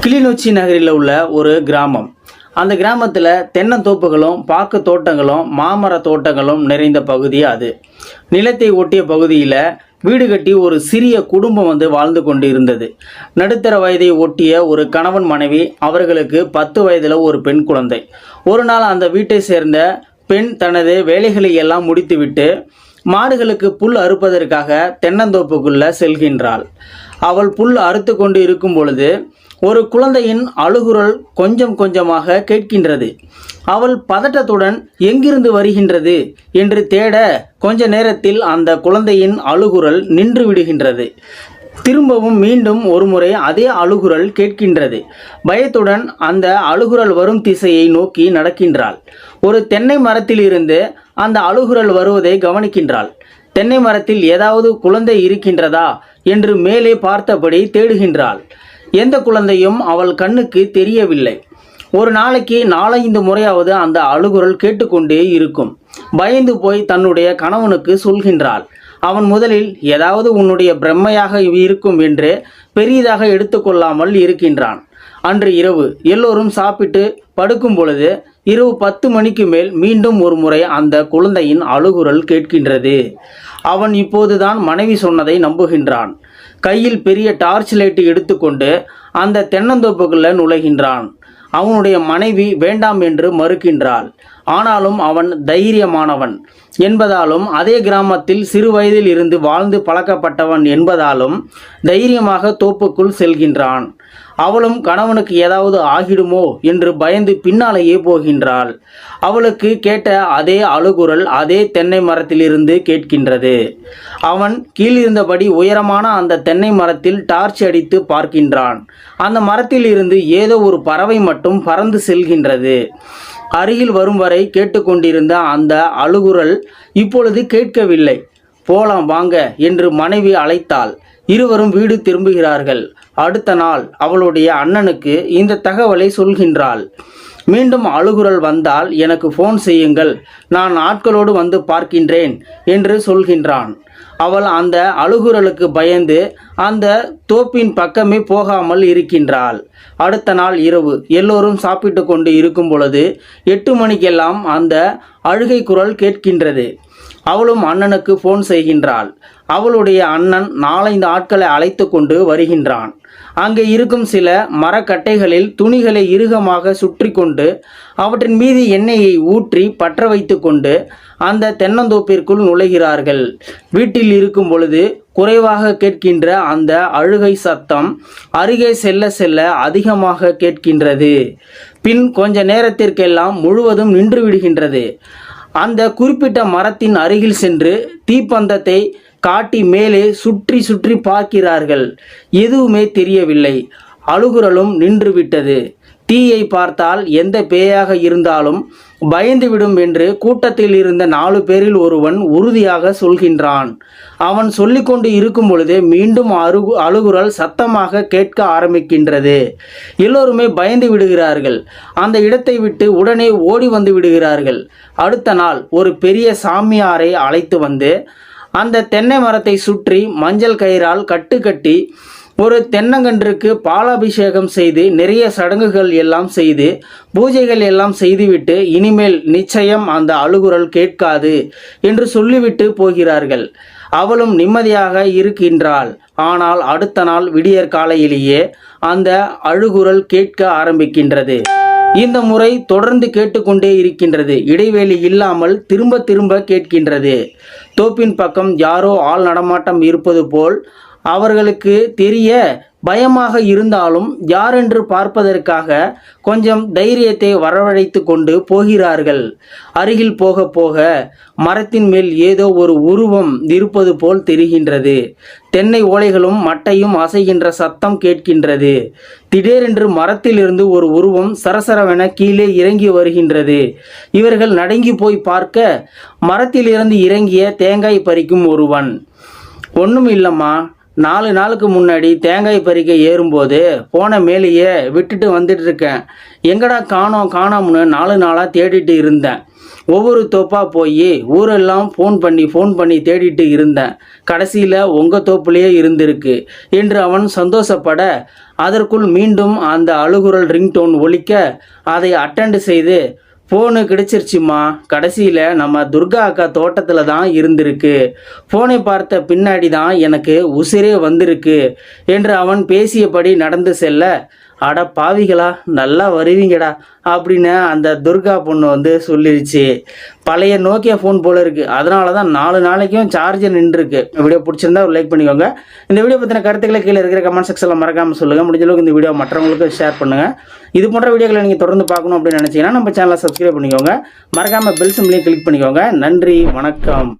கிளிநொச்சி நகரில் உள்ள ஒரு கிராமம். அந்த கிராமத்தில் தென்னந்தோப்புகளும் பாக்கு தோட்டங்களும் மாமர தோட்டங்களும் நிறைந்த பகுதி அது. நிலத்தை ஒட்டிய பகுதியில் வீடு கட்டி ஒரு சிறிய குடும்பம் வாழ்ந்து கொண்டு இருந்தது. நடுத்தர வயதை ஒட்டிய ஒரு கணவன் மனைவி, அவர்களுக்கு 10 வயதில் ஒரு பெண் குழந்தை. ஒரு நாள் அந்த வீட்டை சேர்ந்த பெண் தனது வேலைகளை எல்லாம் முடித்துவிட்டு மாடுகளுக்கு புல் அறுப்பதற்காக தென்னந்தோப்புக்குள்ள செல்கின்றாள். அவள் புல் அறுத்து கொண்டு இருக்கும் பொழுது ஒரு குழந்தையின் அழுகுரல் கொஞ்சம் கொஞ்சமாக கேட்கின்றது. அவள் பதட்டத்துடன் எங்கிருந்து வருகின்றது என்று தேட கொஞ்ச நேரத்தில் அந்த குழந்தையின் அழுகுரல் நின்று விடுகின்றது. திரும்பவும் மீண்டும் ஒருமுறை அதே அழுகுரல் கேட்கின்றது. பயத்துடன் அந்த அழுகுரல் வரும் திசையை நோக்கி நடக்கின்றாள். ஒரு தென்னை மரத்தில் இருந்து அந்த அழுகுரல் வருவதை கவனிக்கின்றாள். தென்னை மரத்தில் ஏதாவது குழந்தை இருக்கின்றதா என்று மேலே பார்த்தபடி தேடுகின்றாள். எந்த குழந்தையும் அவள் கண்ணுக்கு தெரியவில்லை. ஒரு நாளைக்கு 4-5 முறையாவது அந்த அழுகுரல் கேட்டுக்கொண்டே இருக்கும். பயந்து போய் தன்னுடைய கணவனுக்கு சொல்கின்றாள். அவன் முதலில் ஏதாவது உன்னுடைய பிரம்மையாக இருக்கும் என்று பெரியதாக எடுத்துக்கொள்ளாமல் இருக்கின்றான். அன்று இரவு எல்லோரும் சாப்பிட்டு படுக்கும் பொழுது இரவு 10 மணிக்கு மேல் மீண்டும் ஒரு முறை அந்த குழந்தையின் அழுகுரல் கேட்கின்றது. அவன் இப்போதுதான் மனைவி சொன்னதை நம்புகின்றான். கையில் பெரிய டார்ச் லைட் எடுத்துக்கொண்டு அந்த தென்னந்தோப்புக்குள்ள நுழைகின்றான். அவனுடைய மனைவி வேண்டாம் என்று மறுக்கின்றாள். ஆனாலும் அவன் தைரியமானவன் என்பதாலும் அதே கிராமத்தில் சிறு வயதில் இருந்து வாழ்ந்து பழக்கப்பட்டவன் என்பதாலும் தைரியமாக தோப்புக்குள் செல்கின்றான். அவளும் கணவனுக்கு ஏதாவது ஆகிடுமோ என்று பயந்து பின்னாலேயே போகின்றாள். அவளுக்கு கேட்ட அதே அழுகுரல் அதே தென்னை மரத்திலிருந்து கேட்கின்றது. அவன் கீழிருந்தபடி உயரமான அந்த தென்னை மரத்தில் டார்ச் அடித்து பார்க்கின்றான். அந்த மரத்தில் இருந்து ஏதோ ஒரு பறவை மட்டும் பறந்து செல்கின்றது. அருகில் வரும் வரை கேட்டுக்கொண்டிருந்த அந்த அழுகுரல் இப்பொழுது கேட்கவில்லை. போலாம் வாங்க என்று மனைவி அழைத்தாள். இருவரும் வீடு திரும்புகிறார்கள். அடுத்த நாள் அவளுடைய அண்ணனுக்கு இந்த தகவலை சொல்கின்றாள். மீண்டும் அழுகுரல் வந்தால் எனக்கு ஃபோன் செய்யுங்கள், நான் ஆட்களோடு வந்து பார்க்கின்றேன் என்று சொல்கின்றான். அவள் அந்த அழுகுரலுக்கு பயந்து அந்த தோப்பின் பக்கமே போகாமல் இருக்கின்றாள். அடுத்த நாள் இரவு எல்லோரும் சாப்பிட்டு கொண்டு இருக்கும் பொழுது 8 மணிக்கெல்லாம் அந்த அழுகை குரல் கேட்கின்றது. அவளும் அண்ணனுக்கு ஃபோன் செய்கின்றாள். அவளுடைய அண்ணன் 4-5 ஆட்களை அழைத்து கொண்டு வருகின்றான். அங்கே இருக்கும் சில மரக்கட்டைகளில் துணிகளை இறுகமாக சுற்றி கொண்டு அவற்றின் மீது எண்ணெயை ஊற்றி பற்ற வைத்து கொண்டு அந்த தென்னந்தோப்பிற்குள் நுழைகிறார்கள். வீட்டில் இருக்கும் பொழுது குறைவாக கேட்கின்ற அந்த அழுகை சத்தம் அருகே செல்ல செல்ல அதிகமாக கேட்கின்றது. பின் கொஞ்ச நேரத்திற்கெல்லாம் முழுவதும் நின்று விடுகின்றது. அந்த குறிப்பிட்ட மரத்தின் அருகில் சென்று தீப்பந்தத்தை காட்டி மேலே சுற்றி சுற்றி பார்க்கிறார்கள். எதுவுமே தெரியவில்லை. அழுகுரலும் நின்றுவிட்டது. தீயை பார்த்தால் எந்த பேயாக இருந்தாலும் பயந்துவிடும் என்று கூட்டத்தில் இருந்த 4 பேரில் ஒருவன் உறுதியாக சொல்கின்றான். அவன் சொல்லிக்கொண்டு இருக்கும் பொழுது மீண்டும் அழுகுரல் சத்தமாக கேட்க ஆரம்பிக்கின்றது. எல்லோருமே பயந்து விடுகிறார்கள். அந்த இடத்தை விட்டு உடனே ஓடி வந்து விடுகிறார்கள். அடுத்த நாள் ஒரு பெரிய சாமியாரை அழைத்து வந்து அந்த தென்னை மரத்தை சுற்றி மஞ்சள் கயிறால் கட்டி ஒரு தென்னங்கன்றுக்கு பாலாபிஷேகம் செய்து நிறைய சடங்குகள் எல்லாம் செய்து பூஜைகள் எல்லாம் செய்துவிட்டு இனிமேல் நிச்சயம் அந்த அழுகுரல் கேட்காது என்று சொல்லிவிட்டு போகிறார்கள். அவளும் நிம்மதியாக இருக்கின்றாள். ஆனால் அடுத்த நாள் விடியற் காலையிலேயே அந்த அழுகுரல் கேட்க ஆரம்பிக்கின்றது. இந்த முறை தொடர்ந்து கேட்டுக்கொண்டே இருக்கின்றது. இடைவேளை இல்லாமல் திரும்ப திரும்ப கேட்கின்றது. தோப்பின் பக்கம் யாரோ ஆள் நடமாட்டம் இருப்பது போல் அவர்களுக்கு தெரிய பயமாக இருந்தாலும் யாரென்று பார்ப்பதற்காக கொஞ்சம் தைரியத்தை வரவழைத்து கொண்டு போகிறார்கள். அருகில் போக போக மரத்தின் மேல் ஏதோ ஒரு உருவம் இருப்பது போல் தெரிகின்றது. தென்னை ஓலைகளும் மட்டையும் அசைகின்ற சத்தம் கேட்கின்றது. திடீரென்று மரத்திலிருந்து ஒரு உருவம் சரசரவென கீழே இறங்கி வருகின்றது. இவர்கள் நடுங்கி போய் பார்க்க மரத்திலிருந்து இறங்கிய தேங்காய் பறிக்கும் ஒருவன். ஒன்றும் இல்லைம்மா, 4 நாளுக்கு முன்னாடி தேங்காய் பறிக்க ஏறும்போது போன மேலேயே விட்டுட்டு வந்துட்டு இருக்கேன். எங்கடா காணோம்னு 4 நாளாக தேடிட்டு இருந்தேன். ஒவ்வொரு தோப்பாக போய் ஊரெல்லாம் ஃபோன் பண்ணி தேடிட்டு இருந்தேன். கடைசியில் உங்கள் தோப்புலேயே இருந்திருக்கு என்று அவன் சந்தோஷப்பட, அதற்குள் மீண்டும் அந்த அழுகுரல் ரிங்டோன் ஒலிக்க அதை அட்டெண்ட் செய்து, ஃபோனு கிடைச்சிருச்சுமா, கடைசியில் நம்ம துர்கா அக்கா தோட்டத்தில் தான் இருந்திருக்கு. ஃபோனை பார்த்த பின்னாடி தான் எனக்கு உசிரே வந்திருக்கு என்று அவன் பேசியபடி நடந்து செல்ல, அட பாவிகளா, நல்லா வருவீங்கடா அப்படின்னு அந்த துர்கா பொண்ணு சொல்லிருச்சு. பழைய நோக்கியா ஃபோன் போல இருக்குது, அதனால தான் 4 நாளைக்கும் சார்ஜர் நின்றுருக்கு. வீடியோ பிடிச்சிருந்தா ஒரு லைக் பண்ணிக்கோங்க. இந்த வீடியோ பற்றின கருத்துக்களை கீழே இருக்கிற கமெண்ட் செக்ஷனில் மறக்காமல் சொல்லுங்கள். முடிஞ்ச அளவுக்கு இந்த வீடியோ மற்றவங்களுக்கு ஷேர் பண்ணுங்கள். இது போன்ற வீடியோக்களை நீங்கள் தொடர்ந்து பார்க்கணும் அப்படின்னு நினச்சிங்கன்னா நம்ம சேனலை சப்ஸ்கிரைப் பண்ணிக்கோங்க. மறக்காமல் பெல் சிம்பளையும் கிளிக் பண்ணிக்கோங்க. நன்றி, வணக்கம்.